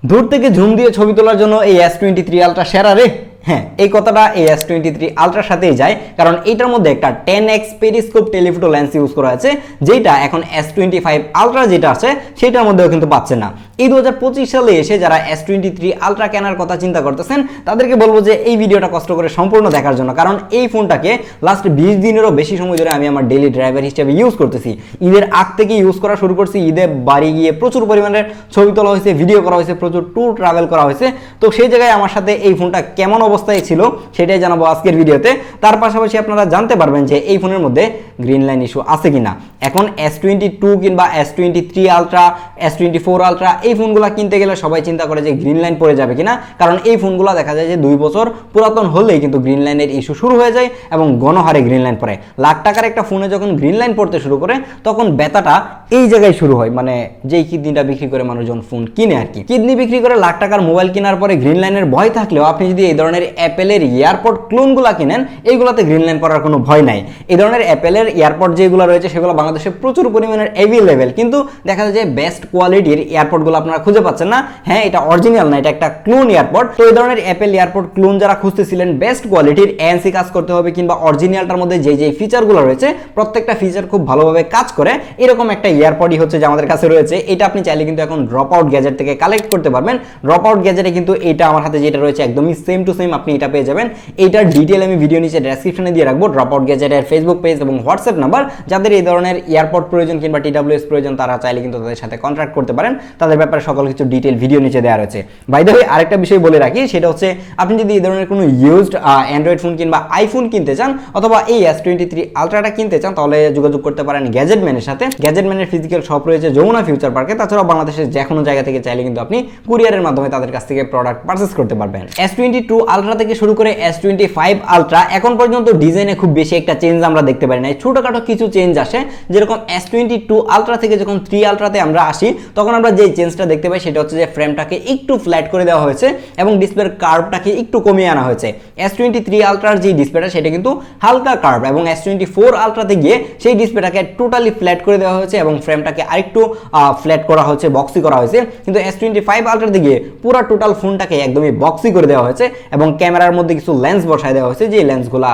দূর থেকে জুম দিয়ে ছবি তোলার জন্য এই S23 আলট্রা সেরা রে। হ্যাঁ, এই কথাটা এই S23 আলট্রার সাথেই যায়, কারণ এইটার মধ্যে একটা 10x periscope telephoto lens use করা আছে, যেটা এখন S25 আলট্রা যেটা আছে সেটার মধ্যেও কিন্তু পাচ্ছে না। এই 2025 সালে এসে যারা S23 আলট্রা কেনার কথা চিন্তা করতেছেন তাদেরকে বলবো যে এই ভিডিওটা কষ্ট করে সম্পূর্ণ দেখার জন্য, কারণ এই ফোনটাকে লাস্ট 20 দিনেরও বেশি সময় ধরে আমি আমার ডেইলি ড্রাইভার হিসেবে ইউজ করতেছি। ঈদের আগ থেকে ইউজ করা শুরু করছি, ঈদে বাড়ি গিয়ে প্রচুর পরিমাণের ছবি তোলা হয়েছে, ভিডিও করা হয়েছে, প্রচুর ট্যুর ট্রাভেল করা হয়েছে। তো সেই জায়গায় আমার সাথে এই ফোনটা কেমন অবস্থায় ছিল সেটাই জানাবো আজকের ভিডিওতে। তার পাশাপাশি আপনারা জানতে পারবেন যে এই ফোনের মধ্যে গ্রিন লাইন ইস্যু আছে কিনা। এখন S22 কিংবা S23 আলট্রা, S24 আলট্রা এই ফোনগুলো কিনতে গেলে সবাই চিন্তা করে যে গ্রিন লাইন পড়ে যাবে কিনা, কারণ এই ফোনগুলো দেখা যায় যে 2 বছর পুরাতন হলেই কিন্তু গ্রিন লাইনের ইস্যু শুরু হয়ে যায় এবং গণহারে গ্রিন লাইন পড়ে। লাখ টাকার একটা ফোনে যখন গ্রিন লাইন পড়তে শুরু করে তখন ব্যথাটা এই জায়গায় শুরু হয়, মানে যেই কিডনিটা বিক্রি করে মানুষজন ফোন কিনে আর কি। কিডনি বিক্রি করে লাখ টাকার মোবাইল কেনার পরে গ্রিন লাইনের ভয় থাকলেও আপনি যদি এই ধরনের অ্যাপেলের এয়ারপড ক্লোনগুলো কিনেন, এইগুলোতে গ্রিন লাইন পড়ার কোনো ভয় নাই। এই ধরনের অ্যাপেলের এয়ারপড যেগুলো রয়েছে সেগুলো বাংলাদেশে প্রচুর পরিমাণের অ্যাভেলেবেল, কিন্তু দেখা যায় যে বেস্ট কোয়ালিটির এয়ারপডগুলো আপনারা খুঁজে পাচ্ছেন না। হ্যাঁ, এটা অরিজিনাল না, এটা একটা ক্লোন এয়ারপড। তো এই ধরনের অ্যাপেল এয়ারপড ক্লোন যারা খুঁজতেছিলেন বেস্ট কোয়ালিটির, এএনসি কাজ করতে হবে কিংবা অরিজিনালটার মধ্যে যে ফিচারগুলো রয়েছে প্রত্যেকটা ফিচার খুব ভালোভাবে কাজ করে, এরকম একটা এয়ারপডই হচ্ছে যে আমাদের কাছে রয়েছে। এটা আপনি চাইলে কিন্তু এখন ড্রপ আউট গ্যাজেট থেকে কালেক্ট করতে পারবেন। ড্রপ আউট গ্যাজেটে কিন্তু এটা আমার হাতে যেটা রয়েছে একদমই সেম টু সেম আপনি এটা পেয়ে যাবেন। এইটার ডিটেল আমি ভিডিও নিচে ডেসক্রিপশনে দিয়ে রাখবো। ড্রপ আউট গ্যাজেটের ফেসবুক পেজ এবং হোয়াটসঅ্যাপ নাম্বার, যাদের এই ধরনের এয়ারপড প্রয়োজন কিংবা TWS প্রয়োজন তারা চাইলে কিন্তু তাদের সাথে কন্ট্যাক্ট করতে পারেন। তাদের ব্যাপারে সকল কিছু ডিটেল ভিডিও নিচে দেওয়া রয়েছে। বাই দ্য ওয়ে, আরেকটা বিষয় বলে রাখি, সেটা হচ্ছে আপনি যদি এই ধরনের কোনো ইউজড অ্যান্ড্রয়েড ফোন কিংবা আইফোন কিনতে চান অথবা এই S23 আলট্রাটা কিনতে চান, তাহলে যোগাযোগ করতে পারেন গ্যাজেটম্যানের সাথে। গ্যাজেটম্যানের ফিজিক্যাল শপ রয়েছে যমুনা ফিউচার পার্কে। তাছাড়াও বাংলাদেশের যে কোনো জায়গা থেকে চাইলে কিন্তু আপনি কুরিয়ারের মাধ্যমে তাদের কাছ থেকে প্রোডাক্ট পারচেস করতে পারবেন। S22 আলট্রা থেকে শুরু করে S25 আলট্রা এখন পর্যন্ত ডিজাইনে খুব বেশি একটা চেঞ্জ আমরা দেখতে পারি না। ছোটখাটো কিছু চেঞ্জ আসে, যেরকম S22 আলট্রা থেকে যখন 3 আলট্রাতে আমরা আসি তখন আমরা যে চেঞ্জটা দেখতে পাই সেটা হচ্ছে যে ফ্রেমটাকে একটু ফ্ল্যাট করে দেওয়া হয়েছে এবং ডিসপ্লের কার্ভটাকে একটু কমিয়ে আনা হয়েছে। S23 আলট্রার যে ডিসপ্লেটা সেটা কিন্তু হালকা কার্ভ, এবং S24 আলট্রাতে গিয়ে সেই ডিসপ্লেটাকে টোটালি ফ্ল্যাট করে দেওয়া হয়েছে এবং ফ্রেমটাকে আরেকটু ফ্ল্যাট করা হয়েছে, বক্সি করা হয়েছে। কিন্তু S25 আলট্রাতে গিয়ে পুরো টোটাল ফোনটাকে একদমই বক্সি করে দেওয়া হয়েছে এবং ক্যামেরার মধ্যে কিছু লেন্স বসায় দেওয়া হয়েছে, যে লেন্সগুলা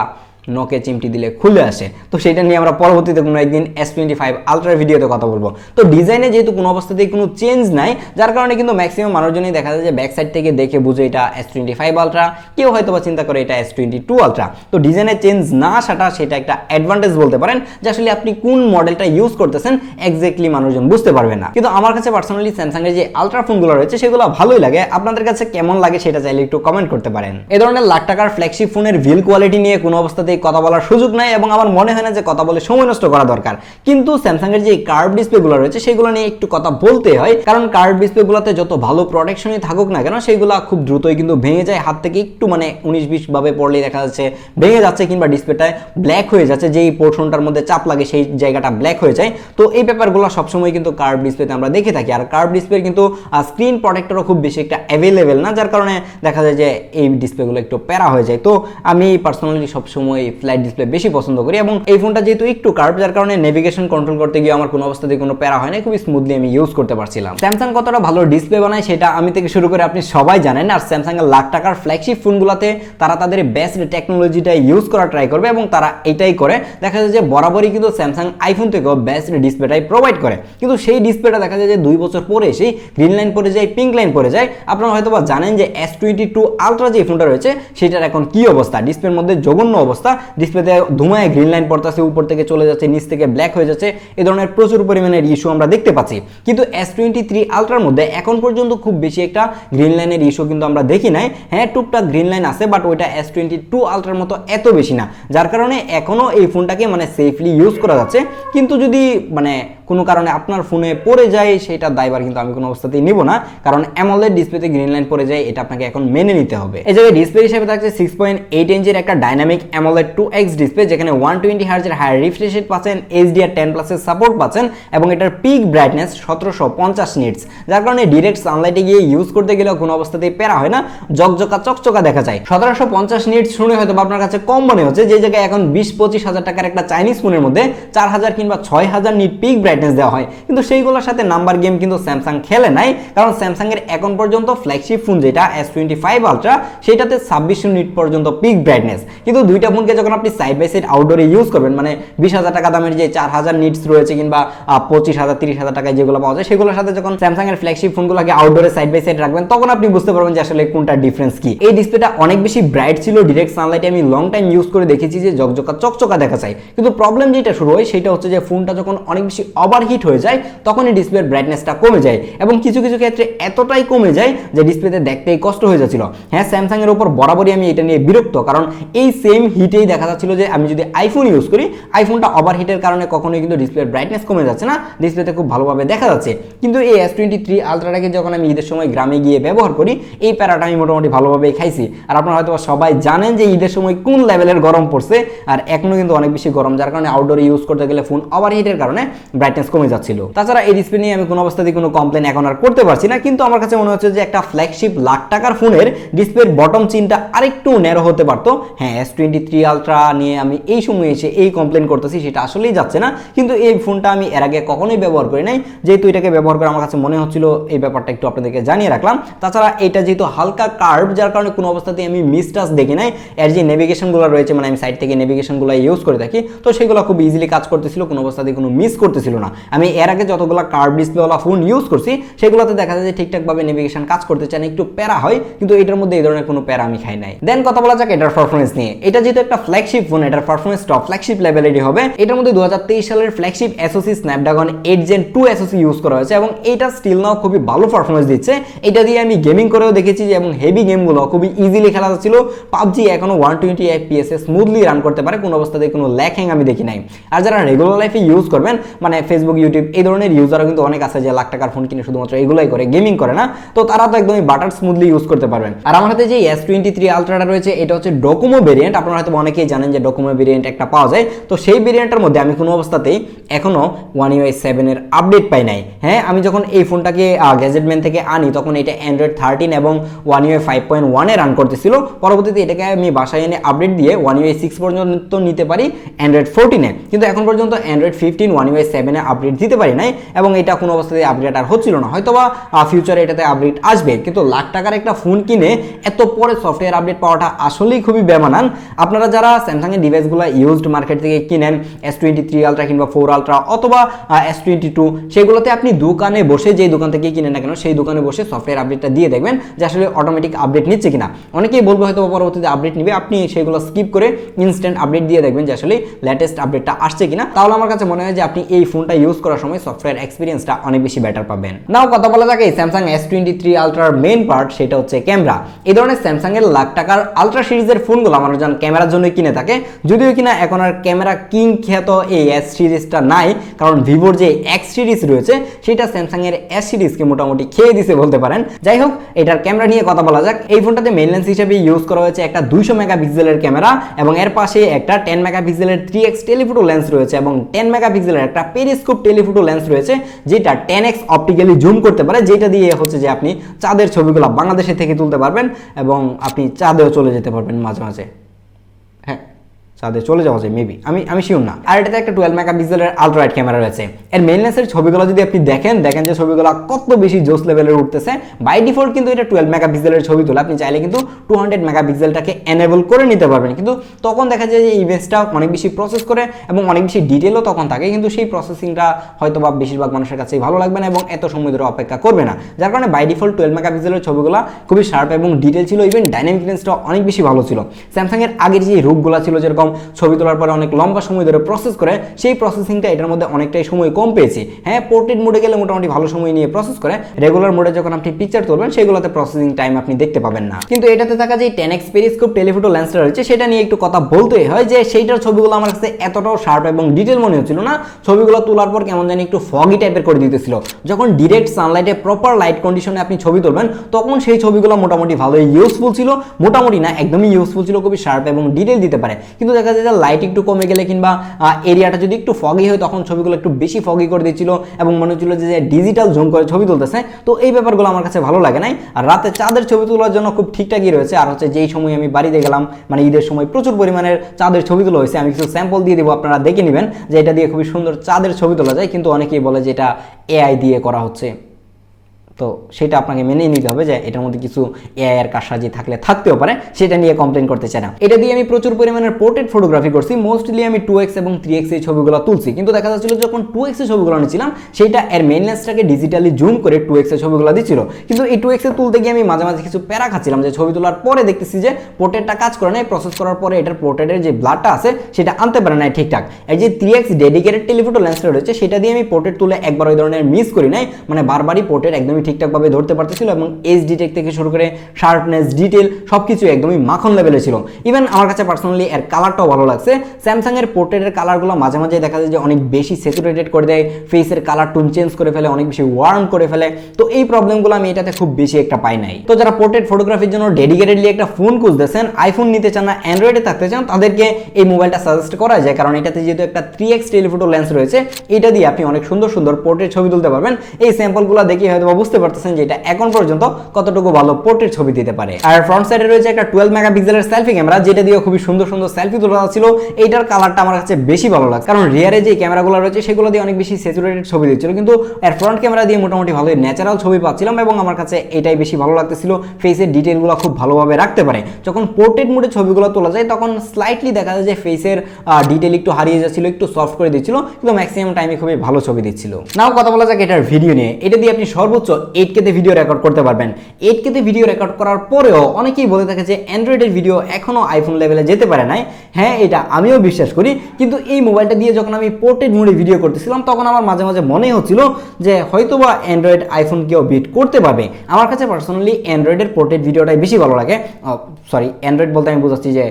নকে চিমটি দিলে খুলে আসে। তো সেটা নিয়ে আমরা পরবর্তীতে কোনো একদিন S25 আলট্রার ভিডিওতে কথা বলবো। তো ডিজাইনে যেহেতু কোনো অবস্থাতেই কোনো চেঞ্জ নাই, যার কারণে কিন্তু ম্যাক্সিমাম মানুষজনই দেখা যায় যে ব্যাক সাইড থেকে দেখে বুঝে এটা S25 আলট্রা, কেউ হয়তো বা চিন্তা করে এটা S22 আলট্রা। তো ডিজাইনে চেঞ্জ না আসাটা সেটা একটা অ্যাডভান্টেজ বলতে পারেন, যে আসলে আপনি কোন মডেলটা ইউজ করতেছেন এক্স্যাক্টলি মানুষজন বুঝতে পারবে না। কিন্তু আমার কাছে পার্সোনালি স্যামসাংয়ের যে আলট্রা ফোনগুলো রয়েছে সেগুলো ভালোই লাগে। আপনাদের কাছে কেমন লাগে সেটা চাইলে একটু কমেন্ট করতে পারেন। এই ধরনের লাখ টাকার ফ্ল্যাগশিপ ফোনের বিল কোয়ালিটি নিয়ে কোনো অবস্থাতে কথা বলার সুযোগ নাই এবং আমার মনে হয় না যে কথা বলে সময় নষ্ট করা দরকার। কিন্তু স্যামসাং এর যে কার্ভ ডিসপ্লেগুলো রয়েছে সেগুলো নিয়ে একটু কথা বলতে হয়, কারণ কার্ভ ডিসপ্লেগুলোতে যত ভালো প্রোটেকশনই থাকুক না কেন সেগুলো খুব দ্রুতই কিন্তু ভেঙে যায়। হাত থেকে একটু মানে 19-20 ভাবে পড়লেই দেখা যাচ্ছে ভেঙে যাচ্ছে কিংবা ডিসপ্লেটায় ব্ল্যাক হয়ে যাচ্ছে, যেই পোর্শনটার মধ্যে চাপ লাগে সেই জায়গাটা ব্ল্যাক হয়ে যায়। তো এই ব্যাপারগুলো সবসময় কিন্তু কার্ভ ডিসপ্লেতে আমরা দেখে থাকি। আর কার্ভ ডিসপ্লের কিন্তু স্ক্রিন প্রোটেক্টরও খুব বেশি একটা অ্যাভেলেবেল না, যার কারণে দেখা যায় যে এই ডিসপ্লেগুলো একটু প্যারা হয়ে যায়। তো আমি পার্সোনালি সবসময় ফ্ল্যাট ডিসপ্লে বেশি পছন্দ করি, এবং এই ফোনটা যেহেতু একটু কার্ভ যার কারণে নেভিগেশন কন্ট্রোল করতে গিয়ে আমার কোনো অবস্থাতে কোনো প্যারা হয় না, খুব স্মুথলি আমি ইউজ করতে পারছিলাম। স্যামসাং কতটা ভালো ডিসপ্লে বানায় সেটা আমি থেকে শুরু করে আপনি সবাই জানেন। আর স্যামসাং এর লাখ টাকার ফ্ল্যাগশিপ ফোনগুলোতে তারা তাদের বেস্ট টেকনোলজিটা ইউজ করা ট্রাই করবে এবং তারা এটাই করে। দেখা যায় যে বরাবরই কিন্তু স্যামসাং আইফোন থেকেও বেস্ট ডিসপ্লেটাই প্রোভাইড করে, কিন্তু সেই ডিসপ্লেটা দেখা যায় যে 2 বছর পরে এসেই গ্রিন লাইন পড়ে যায়, পিঙ্ক লাইন পড়ে যায়। আপনারা হয়তো বা জানেন যে S22 আলট্রা যে ফোনটা রয়েছে সেটার এখন কি অবস্থা, ডিসপ্লের মধ্যে জঘন্য অবস্থা। ডিসপ্লেতে ধুমায় গ্রিন লাইন পড়তেছে, উপর থেকে চলে যাচ্ছে, নিচ থেকে ব্ল্যাক হয়ে যাচ্ছে, এই ধরনের প্রচুর পরিমাণের ইস্যু আমরা দেখতে পাচ্ছি। কিন্তু S23 আলট্রার মধ্যে এখন পর্যন্ত খুব বেশি একটা গ্রিন লাইনের ইস্যু কিন্তু আমরা দেখি নাই। হ্যাঁ, টুকটাক গ্রিন লাইন আছে, বাট ওইটা S22 আলট্রার মতো এত বেশি না, যার কারণে এখনো এই ফোনটাকে মানে সেফলি ইউজ করা যাচ্ছে। কিন্তু যদি মানে কোনো কারণে আপনার ফোনে পড়ে যায় সেটা দায়ভার কিন্তু আমি কোনো অবস্থাতেই নিব না, কারণ অ্যামোলেড ডিসপ্লেতে গ্রিন লাইন পড়ে যায়, এটা আপনাকে এখন মেনে নিতে হবে। এই জায়গায় ডিসপ্লে হিসেবে থাকছে 6.8 ইঞ্চির একটা ডাইনামিক অ্যামোলেড 2X ডিসপ্লে, যেখানে 120 হার্জের হাই রিফ্রেশ রেট পাচ্ছেন, HDR10+ এর সাপোর্ট পাচ্ছেন এবং এটার পিক ব্রাইটনেস 1750 নিটস, যার কারণে ডিরেক্ট সানলাইটে গিয়ে ইউজ করতে গেলেও কোনো অবস্থাতেই প্যারা হয় না, জকজকা চকচকা দেখা যায়। 1750 নিটস শুনে হয়তো আপনার কাছে কম মনে হচ্ছে, যে জায়গায় এখন 20-25 হাজার টাকার একটা চাইনিজ ফোনের মধ্যে 4000 কিংবা 6000 নিট পিক ব্রাইটনেস দেওয়া হয়, কিন্তু সেইগুলোর সাথে নাম্বার গেম কিন্তু স্যামসাং খেলে নাই, কারণ স্যামসাং এর এখন পর্যন্ত ফ্ল্যাগশিপ ফোন যেটা S25 আলট্রা সেটাতে 2600 নিট পর্যন্ত পিক ব্রাইটনেস, কিন্তু দুইটা ফোনকে যখন আপনি সাইড বাই সাইড আউটডোরে ইউজ করবেন, মানে 20,000 টাকা দামের যে 4000 নিটস রয়েছে কিংবা 25,000 30,000 টাকায় যেগুলো পাওয়া যায় সেগুলোর সাথে যখন স্যামসাং এর ফ্ল্যাগশিপ ফোনগুলোকে আউটডোরে সাইড বাই সাইড রাখবেন তখন আপনি বুঝতে পারবেন যে আসলে কোনটা ডিফারেন্স কি। এই ডিসপ্লেটা অনেক বেশি ব্রাইট ছিল, ডিরেক্ট সানলাইটে আমি লং টাইম ইউজ করে দেখেছি যে চকচকা দেখা যায়, কিন্তু প্রবলেম যেটা শুরু হয় সেটা হচ্ছে যে ফোনটা যখন অনেক বেশি ওভারহিট হয়ে যায় তখন এই ডিসপ্লের ব্রাইটনেসটা কমে যায় এবং কিছু কিছু ক্ষেত্রে এতটাই কমে যায় যে ডিসপ্লেতে দেখতেই কষ্ট হয়ে যাচ্ছিল। হ্যাঁ, স্যামসাং এর উপর বরাবরই আমি এটা নিয়ে বিরক্ত, কারণ এই সেম হিটেই দেখা যাচ্ছিল যে আমি যদি আইফোন ইউজ করি, আইফোনটা ওভারহিটের কারণে কখনোই কিন্তু ডিসপ্লের ব্রাইটনেস কমে যাচ্ছে না, ডিসপ্লেতে খুব ভালোভাবে দেখা যাচ্ছে। কিন্তু এই S23 আলট্রাটাকে যখন আমি ঈদের সময় গ্রামে গিয়ে ব্যবহার করি, এই প্যারাটা আমি মোটামুটি ভালোভাবেই খাইছি। আর আপনারা হয়তো সবাই জানেন যে ঈদের সময় কোন লেভেলের গরম পড়ছে, আর এখনো কিন্তু অনেক বেশি গরম, যার কারণে আউটডোরে ইউজ করতে গেলে ফোন ওভারহিটের কারণে ব্রাইটনেস কমে যাচ্ছিল। তাছাড়া এই ডিসপ্লে নিয়ে আমি কোনো অবস্থাতেই কোনো কমপ্লেন এখন আর করতে পারছি না, কিন্তু আমার কাছে মনে হচ্ছে যে একটা ফ্ল্যাগশিপ লাখ টাকার ফোনের ডিসপ্লের বটম চিনটা আরেকটু ন্যারো হতে পারতো। হ্যাঁ, S23 আলট্রা নিয়ে আমি এই সময় এসে এই কমপ্লেন করতেছি, সেটা আসলেই যাচ্ছে না, কিন্তু এই ফোনটা আমি এর আগে কখনোই ব্যবহার করি নাই, যেহেতু এটাকে ব্যবহার করে আমার কাছে মনে হচ্ছিল এই ব্যাপারটা একটু আপনাদেরকে জানিয়ে রাখলাম। তাছাড়া এটা যেহেতু হালকা কার্ভ, যার কারণে কোনো অবস্থাতেই আমি মিসটাচ দেখি নাই। এর যে নেভিগেশনগুলো রয়েছে, মানে আমি সাইড থেকে নেভিগেশনগুলো ইউজ করে থাকি, তো সেগুলো খুব ইজিলি কাজ করতেছিল, কোনো অবস্থাতেই কোনো মিস করতেছিল না। আমি এর আগে যতগুলো কার্ভ ডিসপ্লেওয়ালা ফোন ইউজ করছি সেগুলোতে দেখা যায় যে ঠিকঠাকভাবে নেভিগেশন কাজ করতে চায় না, একটু প্যারা হয়, কিন্তু এটার মধ্যে এই ধরনের কোনো প্যারা আমি খাই নাই। দেন কথা বলা যাক এটার পারফরমেন্স নিয়ে। এটা যেহেতু একটা ফ্ল্যাগশিপ ফোন, এটার পারফরমেন্স টপ ফ্ল্যাগশিপ লেভেলেরই হবে। এটার মধ্যে 2023 সালের flagship SoC Snapdragon 8 Gen 2 SoC use করা হয়েছে এবং এটা স্টিল নাও খুবই ভালো পারফরমেন্স দিচ্ছে। এটা দিয়ে আমি গেমিং করেও দেখেছি যে এবং হেভি গেমগুলো খুবই ইজিলি খেলা যাচ্ছিল। PUBG এখনো 120 FPS এ স্মুথলি রান করতে পারে, কোনো অবস্থাতে কোনো ল্যাগ হ্যাং আমি দেখি নাই। আর যারা রেগুলার লাইফে ইউজ করবেন, মানে ফেসবুক ইউটিউব এই ধরনের ইউজারও কিন্তু অনেক আছে যে লাখ টাকার ফোন কিনে শুধুমাত্র এগুলাই করে, গেমিং করে না, তো তারা তো একদমই বাটার স্মুথলি ইউজ করতে পারবেন। আর আমার হাতে যে S23 আলট্রাটা রয়েছে এটা হচ্ছে ডোকোমো ভেরিয়েন্ট, আপনারা হয়তো অনেকেই জানেন যে ডোকোমো ভেরিয়েন্ট একটা পাওয়া যায়, তো সেই ভেরিয়েন্টের মধ্যে আমি কোনো অবস্থাতেই এখনো One UI 7 এর আপডেট পাই নাই। হ্যাঁ, আমি যখন এই ফোনটাকে গ্যাজেটম্যান থেকে আনি তখন এটা Android 13 এবং One UI 5.1 এ রান করতেছিল। পরবর্তীতে এটাকে আমি বাসায় এনে আপডেট দিয়ে One UI 6 পর্যন্ত নিতে পারি Android 14 এ, কিন্তু এখন পর্যন্ত Android 15 One UI 7 এ আপডেট দিতে পারি নাই এবং এটা কোনো অবস্থাতেই আপডেট আর হচ্ছিল না। হয়তোবা ফিউচারে এটাতে আপডেট আসবে, কিন্তু লাখ টাকার একটা ফোন কিনে এত পরে সফটওয়্যার আপডেট পাওয়াটা আসলেই খুবই বেমানান। আপনারা যারা স্যামসাং এর ডিভাইসগুলো ইউজড মার্কেট থেকে কিনেন, S23 আলট্রা কিংবা 4 আলট্রা অথবা S22, সেগুলোতে আপনি দোকানে বসে, যেই দোকান থেকে কিনেন না কেন সেই দোকানে বসে সফটওয়্যার আপডেটটা দিয়ে দেখবেন যে আসলে অটোমেটিক আপডেট নিচ্ছে কিনা। অনেকেই বলবে হয়তো পরবর্তীতে আপডেট নিবে, আপনি সেগুলো স্কিপ করে ইনস্ট্যান্ট আপডেট দিয়ে দেখবেন যে আসলে লেটেস্ট আপডেটটা আসছে কিনা। তাহলে আমার কাছে মনে হয় যে আপনি এই ফোনটা ইউজ করার সময় সফটওয়্যার এক্সপিরিয়েন্সটা অনেক বেশি বেটার পাবেন। নাও কথা বলা যাক এই স্যামসাং S23 আলট্রার মেইন পার্ট, সেটা হচ্ছে ক্যামেরা। এই ধরনের স্যামসাং এর লাখ টাকার আলট্রা সিরিজের ফোনগুলো মানুষজন ক্যামেরার জন্য কিনে থাকে, যদিও কিনা এখন আর ক্যামেরা কিং খ্যাত এই S সিরিজটা নাই, কারণ ভিভোর যে X সিরিজ রয়েছে সেটা স্যামসাং এর S সিরিজকে মোটামুটি খেয়ে দিছে বলতে পারেন। যাই হোক, এটার ক্যামেরা নিয়ে কথা বলা যাক। এই ফোনটাতে মেইন লেন্স হিসেবে ইউজ করা হয়েছে একটা 200 মেগাপিক্সেলের ক্যামেরা এবং এর পাশে একটা 10 মেগাপিক্সেলের 3x টেলিফোটো লেন্স রয়েছে এবং 10 মেগাপিক্সেলের একটা পেরিস্কোপ টেলিফোটো লেন্স রয়েছে যেটা 10x অপটিক্যালি জুম করতে পারে, যেটা দিয়ে হচ্ছে যে আপনি চাঁদের ছবিগুলো বাংলাদেশে থেকে তুলতে পারবেন এবং আপনি চাঁদেও চলে যেতে পারবেন মাঝে মাঝে। হ্যাঁ, চাঁদে চলে যাওয়া যায় মেবি, আমি শিওর না। আর এটাতে একটা 12 মেগাপিক্সেলের আলট্রা ওয়াইড ক্যামেরা রয়েছে। এর মেইন লেন্সের ছবিগুলো যদি আপনি দেখেন যে ছবিগুলো কত বেশি জোস লেভেলের উঠতেছে। বাই ডিফল্ট কিন্তু এটা 12 মেগাপিক্সেলের ছবি তোলে, আপনি চাইলে কিন্তু 200 মেগাপিক্সেলটাকে এনেবল করে নিতে পারবেন, কিন্তু তখন দেখা যায় যে ইমেজটা অনেক বেশি প্রসেস করে এবং অনেক বেশি ডিটেলও তখন থাকে, কিন্তু সেই প্রসেসিংটা হয়তো বা বেশিরভাগ মানুষের কাছেই ভালো লাগবে না এবং এত সময় ধরে অপেক্ষা করবে না, যার কারণে বাই ডিফল্ট 12 মেগাপিক্সেলের ছবিগুলো খুবই শার্প এবং ডিটেল ছিল, ইভেন ডাইনামিক রেঞ্জটা অনেক বেশি ভালো ছিল। স্যামসাং এর আগের যে রূপগুলো ছিল, যেরকম ছবি তোলার পরে অনেক লম্বা সময় ধরে প্রসেস করে, সেই প্রসেসিংটা এটার মধ্যে অনেকটাই সময় কম পেয়েছি। হ্যাঁ, পোর্ট্রেট মোডে গেলে মোটামুটি ভালো সময় নিয়ে প্রসেস করে, রেগুলার মোডে যখন আপনি পিকচার তুলবেন সেগুলোতে প্রসেসিং টাইম আপনি দেখতে পাবেন না। কিন্তু এটাতে থাকা যে 10x পেরিস্কোপ টেলিফোটো লেন্সটা রয়েছে সেটা নিয়ে একটু কথা বলতেই হয় যে সেইটার ছবিগুলো আমার কাছে এতটাও শার্প এবং ডিটেল মনে হচ্ছিল না। ছবিগুলো তোলার পর কেমন জানি একটু ফগি টাইপের করে দিতেছিল। যখন ডিরেক্ট সানলাইটে প্রপার লাইট কন্ডিশনে আপনি ছবি তুলবেন তখন সেই ছবিগুলো মোটামুটি ভালোই ইউজফুল ছিল, মোটামুটি না একদমই ইউজফুল ছিল, খুবই শার্প এবং ডিটেল দিতে পারে। কিন্তু দেখা যায় যে লাইট একটু কমে গেলে কিংবা এরিয়াটা যদি একটু ফগি হয় তখন ছবিগুলো একটু বেশি ফগি করে দিচ্ছিল এবং মনে হচ্ছিল যে ডিজিটাল জুম করে ছবি তুলতেছে। তো এই ব্যাপারগুলো আমার কাছে ভালো লাগে নাই। আর রাতে চাঁদের ছবি তোলার জন্য খুব ঠিকঠাকই রয়েছে। আর হচ্ছে যেই সময় আমি বাড়িতে গেলাম মানে ঈদের সময় প্রচুর পরিমাণের চাঁদের ছবি তোলা হয়েছে। আমি কিছু স্যাম্পল দিয়ে দেবো, আপনারা দেখে নেবেন যে এটা দিয়ে খুবই সুন্দর চাঁদের ছবি তোলা যায়, কিন্তু অনেকেই বলে যে এটা এআই দিয়ে করা হচ্ছে। তো সেটা আপনাকে মেনেই নিতে হবে যে এটার মধ্যে কিছু এআই এর কারসাজি থাকতেও পারে, সেটা নিয়ে কমপ্লেন করতে চাই না। এটা দিয়ে আমি প্রচুর পরিমাণের পোর্ট্রেট ফটোগ্রাফি করছি, মোস্টলি আমি 2x এবং 3x এই ছবিগুলো তুলছি। কিন্তু দেখা যাচ্ছিল যখন 2x এর ছবিগুলো নিয়েছিলাম সেটা এর মেইন লেন্সটাকে ডিজিটালি জুম করে 2x এর ছবিগুলো দিচ্ছিল, কিন্তু এই 2x এ তুলতে গিয়ে আমি মাঝে মাঝে কিছু প্যারা খাচ্ছিলাম যে ছবি তোলার পরে দেখতেছি যে পোর্ট্রেটটা কাজ করে নাই, প্রসেস করার পরে এটার পোর্ট্রেটের যে ব্লাডটা আছে সেটা আনতে পারে না ঠিকঠাক। এই যে 3x ডেডিকেটেড টেলিফটো লেন্সটা রয়েছে সেটা দিয়ে আমি পোর্ট্রেট তুলে একবার ওই ধরনের মিস করি নাই, মানে বারবারই পোর্ট্রেট একদমই ঠিকঠাকভাবে ধরতে পারতেছিল এবং এজ ডিটেক্ট থেকে শুরু করে শার্পনেস ডিটেল সবকিছু একদমই মাখন লেভেলে ছিল। ইভেন আমার কাছে পার্সোনালি এর কালারটাও ভালো লাগছে। স্যামসাং এর পোর্ট্রেটের কালারগুলো মাঝে মাঝে দেখা যায় যে অনেক বেশি স্যাচুরেটেড করে দেয়, ফেসের কালার টোন চেঞ্জ করে ফেলে, অনেক বেশি ওয়ার্ম করে ফেলে। তো এই প্রবলেমগুলো আমি এটাতে খুব বেশি একটা পাই নাই। তো যারা পোর্ট্রেট ফটোগ্রাফির জন্য ডেডিকেটেডলি একটা ফোন খুঁজতেছেন, আইফোন নিতে চান না অ্যান্ড্রয়েডে থাকতে চান, তাদেরকে এই মোবাইলটা সাজেস্ট করা যায়, কারণ এটাতে যেহেতু একটা 3x টেলিফটো লেন্স রয়েছে এটা দিয়ে আপনি অনেক সুন্দর সুন্দর পোর্ট্রেট ছবি তুলতে পারবেন। এই স্যাম্পলগুলো দেখে হয়তো বুঝতে পারতেছেন যে এটা এখন পর্যন্ত কতটুকু ভালো পোর্ট্রেট ছবি দিতে পারে। আর ফ্রন্ট সাইডে রয়েছে একটা 12 মেগাপিক্সেলের সেলফি ক্যামেরা, যেটা দিয়ে খুবই সুন্দর সুন্দর সেলফি তোলা যাচ্ছিল। এইটার কালারটা আমার কাছে বেশি ভালো লাগে, কারণ রিয়ারে যে ক্যামেরাগুলো রয়েছে সেগুলো দিয়ে অনেক বেশি স্যাচুরেটেড ছবি দিচ্ছিল, কিন্তু এর ফ্রন্ট ক্যামেরা দিয়ে মোটামুটি ভালোই ন্যাচারাল ছবি পাচ্ছিলাম এবং আমার কাছে এটাই বেশি ভালো লাগতেছিল। ফেসের ডিটেলগুলো খুব ভালোভাবে রাখতে পারে। যখন পোর্ট্রেট মোডে ছবিগুলো তোলা যায় তখন স্লাইটলি দেখা যায় যে ফেসের ডিটেল একটু হারিয়ে যাচ্ছিল, একটু সফট করে দিচ্ছিল, কিন্তু ম্যাক্সিমাম টাইমে খুবই ভালো ছবি দিচ্ছিল। নাও কথা বলা যাক এটার ভিডিও নিয়ে। এটা দিয়ে আপনি সর্বোচ্চ 8K তে ভিডিও রেকর্ড করতে পারবেন। 8K তে ভিডিও রেকর্ড করার পরেও অনেকেই বলে থাকে যে অ্যান্ড্রয়েডের ভিডিও এখনো আইফোন লেভেলে যেতে পারে নাই। হ্যাঁ, এটা আমিও বিশ্বাস করি, কিন্তু এই মোবাইলটা দিয়ে যখন আমি পোর্ট্রেট মোডে ভিডিও করতেছিলাম তখন আমার মাঝে মাঝে মনে হচ্ছিল যে হয়তোবা অ্যান্ড্রয়েড আইফোন কেউ বিট করতে পারবে। আমার কাছে পার্সোনালি অ্যান্ড্রয়েডের পোর্ট্রেট ভিডিওটাই বেশি ভালো লাগে। সরি, অ্যান্ড্রয়েড বলতে আমি বোঝাচ্ছি যে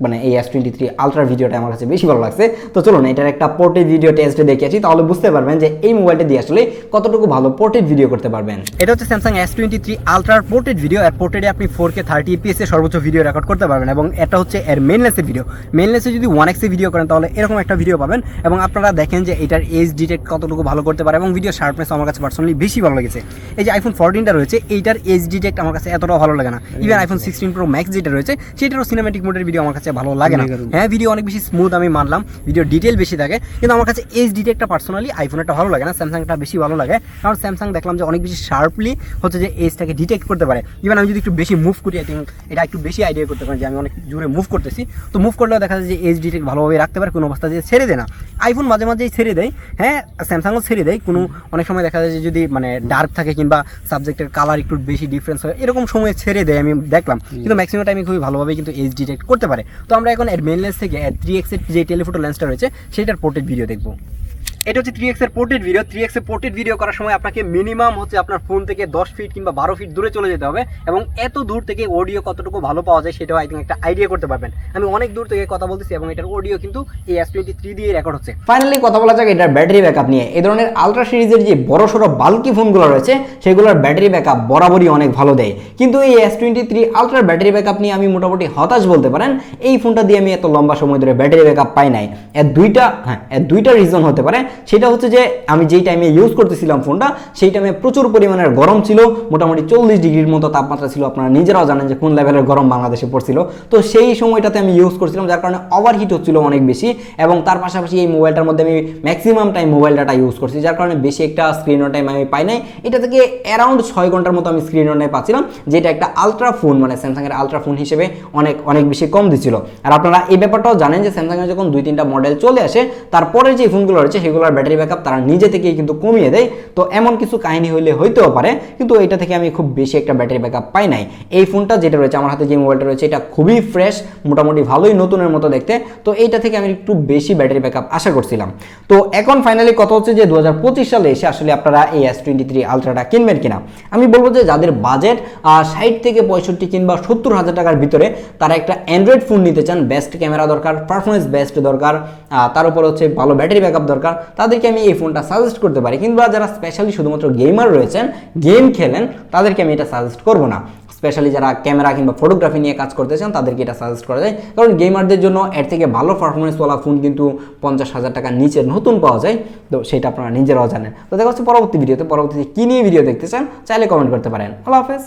মানে এই S23 আলট্রা ভিডিওটা আমার কাছে বেশি ভালো লাগছে। তো চলুন এটার একটা পোর্ট্রেট ভিডিও টেস্ট দেখিয়েছি, তাহলে বুঝতে পারবেন যে এই মোবাইলটা দিয়ে আসলে কতটুকু ভালো পোর্ট্রেট ভিডিও করতে পারবেন। এটা হচ্ছে স্যামসাং S23 আলট্রার পোর্ট্রেট ভিডিও। আর পোর্ট্রেটে আপনি 4K 30 fps এ সর্বোচ্চ ভিডিও রেকর্ড করতে পারবেন এবং এটা হচ্ছে এর মেইন লেন্সের ভিডিও। মেইন লেন্সে যদি 1x এ ভিডিও করেন তাহলে এরকম একটা ভিডিও পাবেন এবং আপনারা দেখেন যে এটার এজ ডিটেক্ট কতটুকু ভালো করতে পারে এবং ভিডিও শার্পনেস আমার কাছে পার্সোনালি বেশি ভালো লেগেছে। এই যে আইফোন 14টা রয়েছে এইটার এজ ডিটেক্ট আমার কাছে এতটাও ভালো লাগে না। ইভেন আইফোন 16 Pro Max যেটা রয়েছে সেটারও সিনেম্যাটিক মোডের ভিডিও আমার কাছে ভালো লাগে না। হ্যাঁ, ভিডিও অনেক বেশি স্মুথ আমি মানলাম, ভিডিও ডিটেল বেশি থাকে, কিন্তু আমার কাছে এজ ডিটেক্টটা পার্সোনালি আইফোনটা ভালো লাগে না, স্যামসাংটা বেশি ভালো লাগে। কারণ স্যামসাং দেখলাম যে অনেক বেশি শার্পলি হচ্ছে যে এজটাকে ডিটেক্ট করতে পারে। ইভেন আমি যদি একটু বেশি মুভ করি, আই থিঙ্ক এটা একটু বেশি আইডিয়া করতে পারি যে আমি অনেক জোরে মুভ করতেছি, তো মুভ করলেও দেখা যায় যে এজ ডিটেক্ট ভালোভাবে রাখতে পারে, কোনো অবস্থা যে ছেড়ে দেয় না। আইফোন মাঝে মাঝেই ছেড়ে দেয়, হ্যাঁ স্যামসাংও ছেড়ে দেয়, কোনো অনেক সময় দেখা যায় যে যদি মানে ডার্ক থাকে কিংবা সাবজেক্টের কালার একটু বেশি ডিফারেন্স হয় এরকম সময় ছেড়ে দেয়, আমি দেখলাম, কিন্তু ম্যাক্সিমাম টাইমে খুবই ভালোভাবে কিন্তু এজ ডিটেক্ট করতে পারে। তো আমরা এখন এর মেইন লেন্স থেকে 3x এর যে টেলিফটো লেন্সটা রয়েছে সেটার পোর্ট্রেট ভিডিও দেখবো। এটা হচ্ছে 3x এর পোর্ট্রেট ভিডিও। 3x এর পোর্ট্রেট ভিডিও করার সময় আপনাকে মিনিমাম হচ্ছে আপনার ফোন থেকে 10 ফিট কিংবা 12 ফিট দূরে চলে যেতে হবে এবং এত দূর থেকে অডিও কতটুকু ভালো পাওয়া যায় সেটাও আই থিঙ্ক একটা আইডিয়া করতে পারবেন। আমি অনেক দূর থেকে কথা বলতেছি এবং এটার অডিও কিন্তু এই S23 দিয়ে রেকর্ড হচ্ছে। ফাইনালি কথা বলা যাক এটার ব্যাটারি ব্যাকআপ নিয়ে। এই ধরনের আলট্রা সিরিজের যে বড় সড়ো বাল্কি ফোনগুলো রয়েছে সেগুলোর ব্যাটারি ব্যাকআপ বরাবরই অনেক ভালো দেয়, কিন্তু এই S23 আলট্রার ব্যাটারি ব্যাকআপ নিয়ে আমি মোটামুটি হতাশ বলতে পারেন। এই ফোনটা দিয়ে আমি এত লম্বা সময় ধরে ব্যাটারি ব্যাকআপ পাই নাই। এর দুইটা রিজন হতে পারে। সেটা হচ্ছে যে আমি যেই টাইমে ইউজ করতেছিলাম ফোনটা সেই টাইমে প্রচুর পরিমাণের গরম ছিল, মোটামুটি 40 ডিগ্রির মতো তাপমাত্রা ছিল। আপনারা নিজেরাও জানেন যে কোন লেভেলের গরম বাংলাদেশে পড়ছিল। তো সেই সময়টাতে আমি ইউজ করছিলাম, যার কারণে ওভারহিট হচ্ছিল অনেক বেশি এবং তার পাশাপাশি এই মোবাইলটার মধ্যে আমি maximum time mobile data use করছি, যার কারণে বেশি একটা স্ক্রিন অন টাইম আমি পাই নাই। এটা থেকে অ্যারাউন্ড 6 ঘন্টার মতো আমি স্ক্রিন অন টাইম পাচ্ছিলাম, যেটা একটা আলট্রা ফোন মানে স্যামসাং এর আলট্রা ফোন হিসেবে অনেক বেশি কম দিচ্ছিল। আর আপনারা এই ব্যাপারটাও জানেন যে স্যামসাং এর যখন 2-3টা মডেল চলে আসে তারপরে যে ফোনগুলো রয়েছে সেগুলোর ব্যাটারি ব্যাকআপ তারা নিজে থেকেই কিন্তু কমিয়ে দেয়। তো এমন কিছু কাহিনী হইলে হইতেও পারে, কিন্তু এটা থেকে আমি খুব বেশি একটা ব্যাটারি ব্যাকআপ পাই নাই। এই ফোনটা যেটা রয়েছে আমার হাতে, যে মোবাইলটা রয়েছে, এটা খুবই ফ্রেশ, মোটামুটি ভালোই নতুনের মতো দেখতে। তো এইটা থেকে আমি একটু বেশি ব্যাটারি ব্যাকআপ আশা করছিলাম। তো এখন ফাইনালি কথা হচ্ছে যে 2025 সালে এসে আসলে আপনারা এই S23 আলট্রাটা কিনবেন কিনা। আমি বলবো যে যাদের বাজেট 60 থেকে 65 কিংবা 70 হাজার টাকার ভিতরে তারা একটা অ্যান্ড্রয়েড ফোন নিতে চান, বেস্ট ক্যামেরা দরকার, পারফরমেন্স বেস্ট দরকার, তার উপর হচ্ছে ভালো ব্যাটারি ব্যাকআপ দরকার, তাদেরকে আমি এই ফোনটা সাজেস্ট করতে পারি। কিংবা যারা স্পেশালি শুধুমাত্র গেমার রয়েছেন, গেম খেলেন, তাদেরকে আমি এটা সাজেস্ট করবো না। স্পেশালি যারা ক্যামেরা কিংবা ফটোগ্রাফি নিয়ে কাজ করতে চান তাদেরকে এটা সাজেস্ট করা যায়, কারণ গেমারদের জন্য এর থেকে ভালো পারফরমেন্সওয়ালা ফোন কিন্তু 50,000 টাকার নিচে নতুন পাওয়া যায়। তো সেটা আপনারা নিজেরাও জানেন। তো দেখা হচ্ছে পরবর্তী ভিডিওতে। পরবর্তীতে কী নিয়ে ভিডিও দেখতে চান চাইলে কমেন্ট করতে পারেন। আল্লাহ হাফেজ।